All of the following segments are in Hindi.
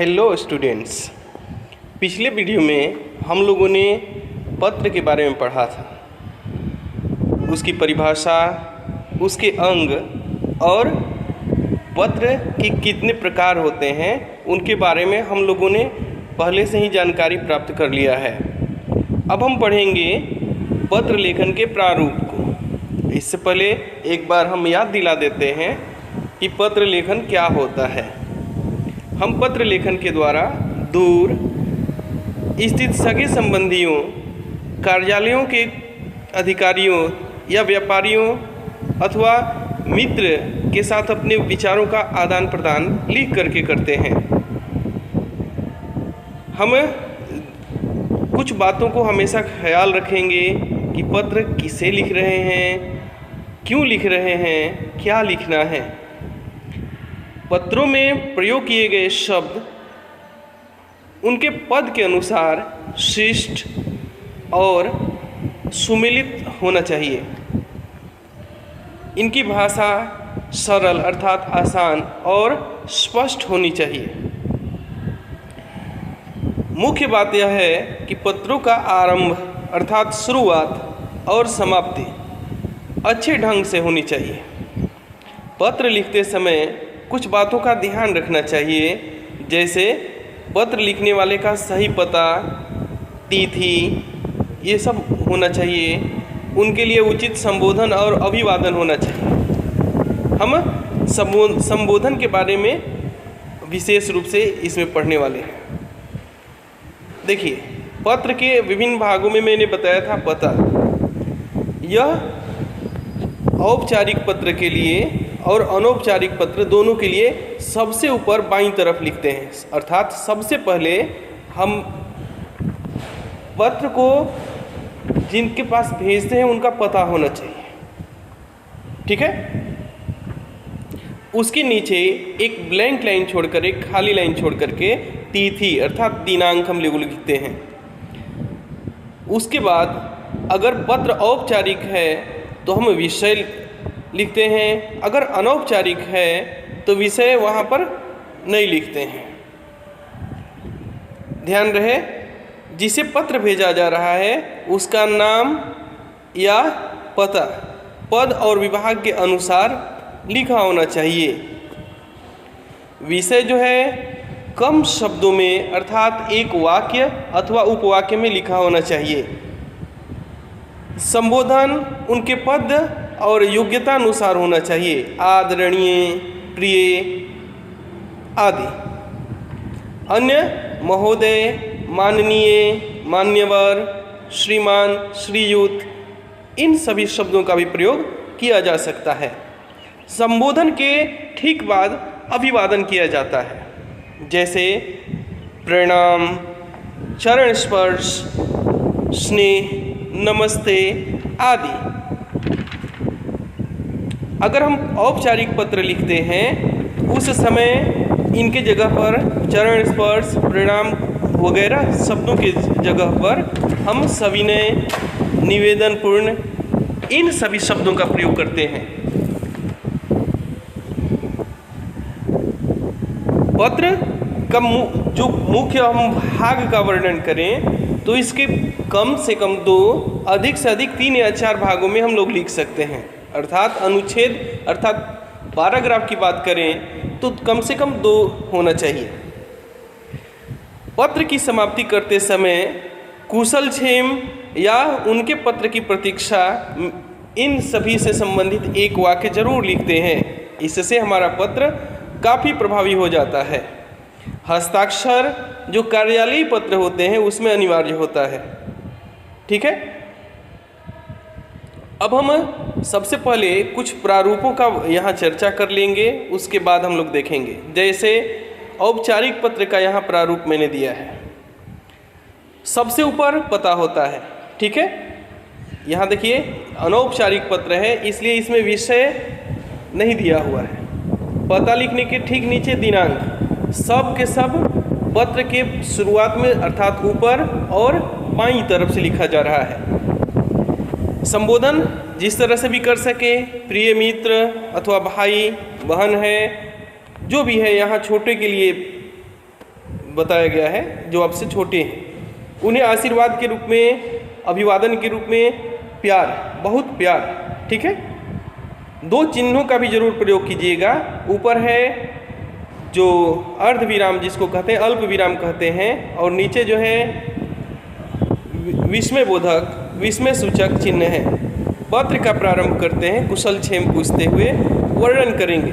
Hello students. पिछले वीडियो में हम लोगों ने पत्र के बारे में पढ़ा था, उसकी परिभाषा, उसके अंग और पत्र के कितने प्रकार होते हैं उनके बारे में हम लोगों ने पहले से ही जानकारी प्राप्त कर लिया है। अब हम पढ़ेंगे पत्र लेखन के प्रारूप को। इससे पहले एक बार हम याद दिला देते हैं कि पत्र लेखन क्या होता है। हम पत्र लेखन के द्वारा दूर स्थित सगे संबंधियों, कार्यालयों के अधिकारियों या व्यापारियों अथवा मित्र के साथ अपने विचारों का आदान प्रदान लिख करके करते हैं। हम कुछ बातों को हमेशा ख्याल रखेंगे कि पत्र किसे लिख रहे हैं, क्यों लिख रहे हैं, क्या लिखना है। पत्रों में प्रयोग किए गए शब्द उनके पद के अनुसार शिष्ट और सुमेलित होना चाहिए। इनकी भाषा सरल अर्थात आसान और स्पष्ट होनी चाहिए। मुख्य बात यह है कि पत्रों का आरंभ अर्थात शुरुआत और समाप्ति अच्छे ढंग से होनी चाहिए। पत्र लिखते समय कुछ बातों का ध्यान रखना चाहिए, जैसे पत्र लिखने वाले का सही पता, तिथि, ये सब होना चाहिए। उनके लिए उचित संबोधन और अभिवादन होना चाहिए। हम संबोधन के बारे में विशेष रूप से इसमें पढ़ने वाले हैं। देखिए, पत्र के विभिन्न भागों में मैंने बताया था पता। यह औपचारिक पत्र के लिए और अनौपचारिक पत्र दोनों के लिए सबसे ऊपर बाईं तरफ लिखते हैं, अर्थात सबसे पहले हम पत्र को जिनके पास भेजते हैं उनका पता होना चाहिए, ठीक है। उसके नीचे एक ब्लैंक लाइन छोड़कर, एक खाली लाइन छोड़ करके तिथि अर्थात दिनांक हम लोग लिखते हैं। उसके बाद अगर पत्र औपचारिक है तो हम विषय लिखते हैं, अगर अनौपचारिक है तो विषय वहाँ पर नहीं लिखते हैं। ध्यान रहे, जिसे पत्र भेजा जा रहा है उसका नाम या पता पद और विभाग के अनुसार लिखा होना चाहिए। विषय जो है कम शब्दों में अर्थात एक वाक्य अथवा उपवाक्य में लिखा होना चाहिए। संबोधन उनके पद और योग्यता अनुसार होना चाहिए, आदरणीय, प्रिय आदि। अन्य महोदय, माननीय, मान्यवर, श्रीमान, श्रीयुत, इन सभी शब्दों का भी प्रयोग किया जा सकता है। संबोधन के ठीक बाद अभिवादन किया जाता है, जैसे प्रणाम, चरण स्पर्श, स्नेह, नमस्ते आदि। अगर हम औपचारिक पत्र लिखते हैं उस समय इनके जगह पर चरण स्पर्श, प्रणाम वगैरह शब्दों के जगह पर हम सविनय, निवेदनपूर्ण, इन सभी शब्दों का प्रयोग करते हैं। पत्र का जो मुख्य हम भाग का वर्णन करें तो इसके कम से कम 2, अधिक से अधिक 3 या 4 भागों में हम लोग लिख सकते हैं। अर्थात अनुच्छेद अर्थात पैराग्राफ की बात करें तो कम से कम 2 होना चाहिए। पत्र की समाप्ति करते समय कुशल क्षेम या उनके पत्र की प्रतीक्षा, इन सभी से संबंधित एक वाक्य जरूर लिखते हैं। इससे हमारा पत्र काफ़ी प्रभावी हो जाता है। हस्ताक्षर जो कार्यालयीय पत्र होते हैं उसमें अनिवार्य होता है, ठीक है। अब हम सबसे पहले कुछ प्रारूपों का यहाँ चर्चा कर लेंगे, उसके बाद हम लोग देखेंगे। जैसे औपचारिक पत्र का यहाँ प्रारूप मैंने दिया है। सबसे ऊपर पता होता है, ठीक है। यहाँ देखिए अनौपचारिक पत्र है इसलिए इसमें विषय नहीं दिया हुआ है। पता लिखने के ठीक नीचे दिनांक, सब के सब पत्र के शुरुआत में अर्थात ऊपर और बाईं तरफ से लिखा जा रहा है। संबोधन जिस तरह से भी कर सके, प्रिय मित्र अथवा भाई बहन है, जो भी है, यहाँ छोटे के लिए बताया गया है जो आपसे छोटे हैं। उन्हें आशीर्वाद के रूप में, अभिवादन के रूप में प्यार, बहुत प्यार, ठीक है। 2 चिन्हों का भी जरूर प्रयोग कीजिएगा। ऊपर है जो अर्ध विराम जिसको कहते हैं, अल्प विराम कहते हैं, और नीचे जो है विस्मयबोधक, विस्मय सूचक चिन्ह है। पत्र का प्रारंभ करते हैं कुशल क्षेम पूछते हुए, वर्णन करेंगे,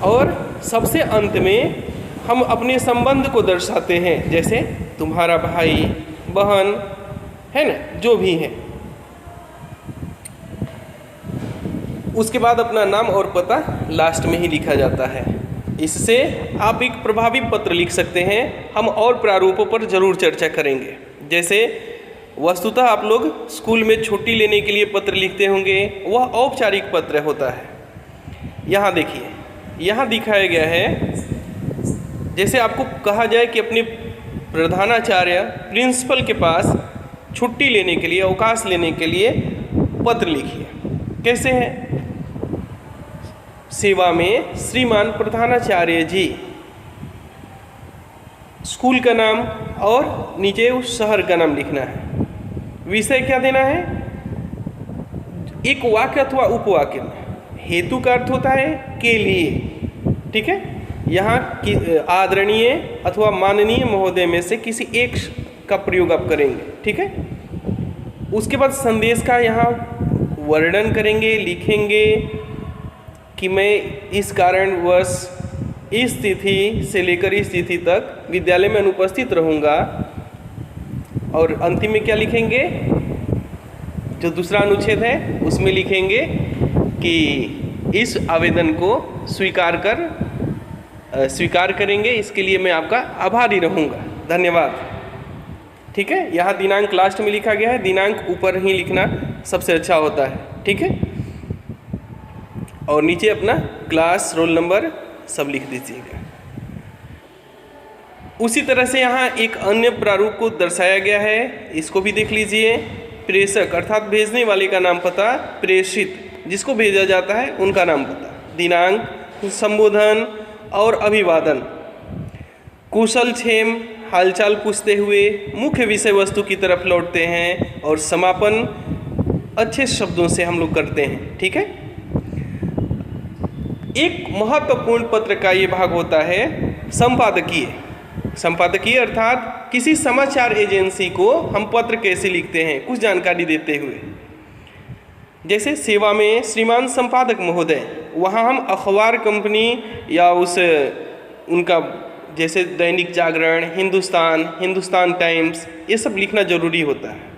और सबसे अंत में हम अपने संबंध को दर्शाते हैं, जैसे तुम्हारा भाई, बहन, है ना, जो भी है। उसके बाद अपना नाम और पता लास्ट में ही लिखा जाता है। इससे आप एक प्रभावी पत्र लिख सकते हैं। हम और प्रारूपों पर जरूर चर्चा करेंगे। जैसे वस्तुतः आप लोग स्कूल में छुट्टी लेने के लिए पत्र लिखते होंगे, वह औपचारिक पत्र होता है। यहाँ देखिए, यहाँ दिखाया गया है, जैसे आपको कहा जाए कि अपने प्रधानाचार्य, प्रिंसिपल के पास छुट्टी लेने के लिए, अवकाश लेने के लिए पत्र लिखिए। कैसे है? सेवा में श्रीमान प्रधानाचार्य जी, स्कूल का नाम और नीचे उस शहर का नाम लिखना है। विषय क्या देना है? एक वाक्य अथवा उपवाक्य में। हेतु का अर्थ होता है के लिए, ठीक है। यहाँ की आदरणीय अथवा माननीय महोदय में से किसी एक का प्रयोग आप करेंगे, ठीक है। उसके बाद संदेश का यहाँ वर्णन करेंगे, लिखेंगे कि मैं इस कारणवश इस तिथि से लेकर इस तिथि तक विद्यालय में अनुपस्थित रहूँगा। और अंतिम में क्या लिखेंगे? जो दूसरा अनुच्छेद है उसमें लिखेंगे कि इस आवेदन को स्वीकार करेंगे, इसके लिए मैं आपका आभारी रहूँगा, धन्यवाद। ठीक है। यहाँ दिनांक लास्ट में लिखा गया है, दिनांक ऊपर ही लिखना सबसे अच्छा होता है, ठीक है। और नीचे अपना क्लास, रोल नंबर सब लिख दीजिएगा। उसी तरह से यहाँ एक अन्य प्रारूप को दर्शाया गया है, इसको भी देख लीजिए। प्रेषक अर्थात भेजने वाले का नाम पता, प्रेषित जिसको भेजा जाता है उनका नाम पता, दिनांक, संबोधन और अभिवादन, कुशल क्षेम हालचाल पूछते हुए मुख्य विषय वस्तु की तरफ लौटते हैं, और समापन अच्छे शब्दों से हम लोग करते हैं, ठीक है। एक महत्वपूर्ण पत्र का ये भाग होता है संपादकीय। संपादकीय अर्थात किसी समाचार एजेंसी को हम पत्र कैसे लिखते हैं, कुछ जानकारी देते हुए। जैसे सेवा में श्रीमान संपादक महोदय, वहाँ हम अखबार कंपनी या उनका जैसे दैनिक जागरण, हिंदुस्तान टाइम्स, ये सब लिखना जरूरी होता है।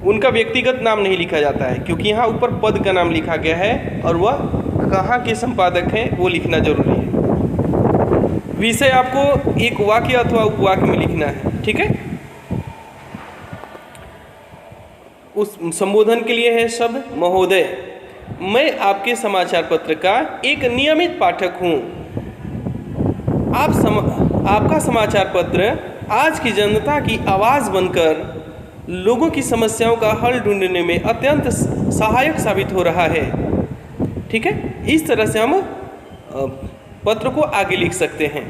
उनका व्यक्तिगत नाम नहीं लिखा जाता है, क्योंकि यहाँ ऊपर पद का नाम लिखा गया है और वह कहाँ के संपादक हैं वो लिखना जरूरी है। विषय आपको एक वाक्य अथवा उपवाक्य में लिखना है, ठीक है। उस संबोधन के लिए है शब्द महोदय। मैं आपके समाचार पत्र का एक नियमित पाठक हूँ। आपका समाचार पत्र आज की जनता की आवाज़ बनकर लोगों की समस्याओं का हल ढूंढने में अत्यंत सहायक साबित हो रहा है, ठीक है। इस तरह से हम पत्र को आगे लिख सकते हैं।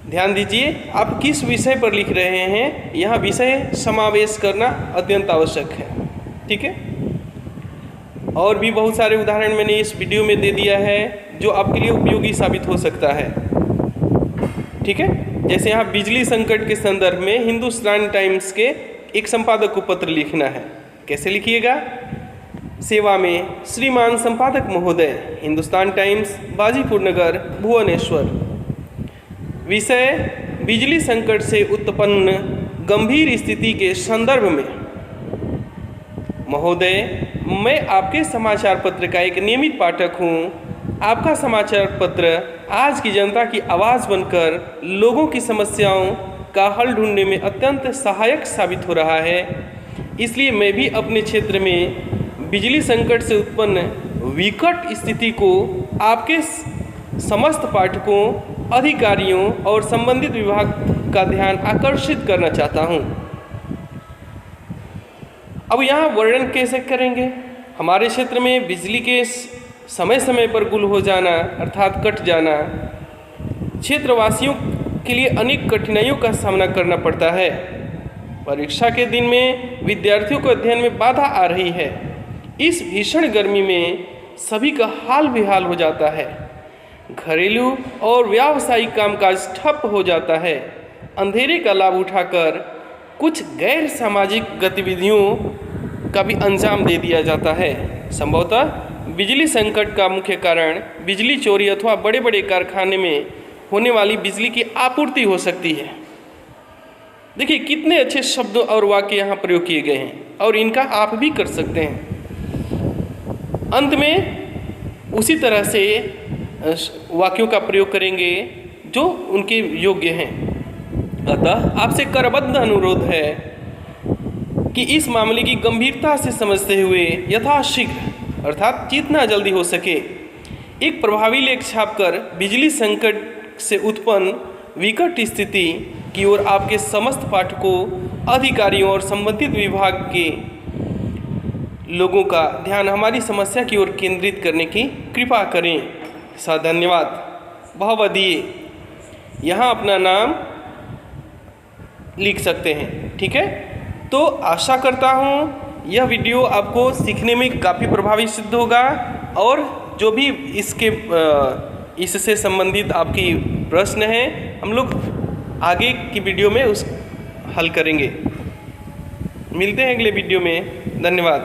ध्यान दीजिए आप किस विषय पर लिख रहे हैं, यहाँ विषय समावेश करना अत्यंत आवश्यक है, ठीक है। और भी बहुत सारे उदाहरण मैंने इस वीडियो में दे दिया है जो आपके लिए उपयोगी साबित हो सकता है, ठीक है। जैसे यहाँ बिजली संकट के संदर्भ में हिंदुस्तान टाइम्स के एक संपादक को पत्र लिखना है, कैसे लिखिएगा? सेवा में श्रीमान संपादक महोदय, हिंदुस्तान टाइम्स, बाजीपुर नगर, भुवनेश्वर। विषय बिजली संकट से उत्पन्न गंभीर स्थिति के संदर्भ में। महोदय, मैं आपके समाचार पत्र का एक नियमित पाठक हूँ। आपका समाचार पत्र आज की जनता की आवाज़ बनकर लोगों की समस्याओं का हल ढूंढने में अत्यंत सहायक साबित हो रहा है। इसलिए मैं भी अपने क्षेत्र में बिजली संकट से उत्पन्न विकट स्थिति को आपके समस्त पाठकों, अधिकारियों और संबंधित विभाग का ध्यान आकर्षित करना चाहता हूं। अब यहाँ वर्णन कैसे करेंगे? हमारे क्षेत्र में बिजली के समय समय पर गुल हो जाना अर्थात कट जाना, क्षेत्रवासियों के लिए अनेक कठिनाइयों का सामना करना पड़ता है। परीक्षा के दिन में विद्यार्थियों को अध्ययन में बाधा आ रही है। इस भीषण गर्मी में सभी का हाल बेहाल हो जाता है। घरेलू और व्यावसायिक कामकाज ठप हो जाता है। अंधेरे का लाभ उठाकर कुछ गैर सामाजिक गतिविधियों का भी अंजाम दे दिया जाता है। संभवतः बिजली संकट का मुख्य कारण बिजली चोरी अथवा बड़े बड़े कारखाने में होने वाली बिजली की आपूर्ति हो सकती है। देखिए कितने अच्छे शब्द और वाक्य यहाँ प्रयोग किए गए हैं और इनका आप भी कर सकते हैं। अंत में उसी तरह से वाक्यों का प्रयोग करेंगे जो उनके योग्य हैं। अतः आपसे करबद्ध अनुरोध है कि इस मामले की गंभीरता से समझते हुए यथाशीघ्र अर्थात जितना जल्दी हो सके एक प्रभावी लेख छापकर बिजली संकट से उत्पन्न विकट स्थिति की ओर आपके समस्त पाठकों, अधिकारियों और संबंधित विभाग के लोगों का ध्यान हमारी समस्या की ओर केंद्रित करने की कृपा करें। धन्यवाद। बहुवदीय यहाँ अपना नाम लिख सकते हैं। ठीक है, तो आशा करता हूँ यह वीडियो आपको सीखने में काफ़ी प्रभावी सिद्ध होगा और जो भी इससे संबंधित आपकी प्रश्न हैं हम लोग आगे की वीडियो में हल करेंगे। मिलते हैं अगले वीडियो में। धन्यवाद।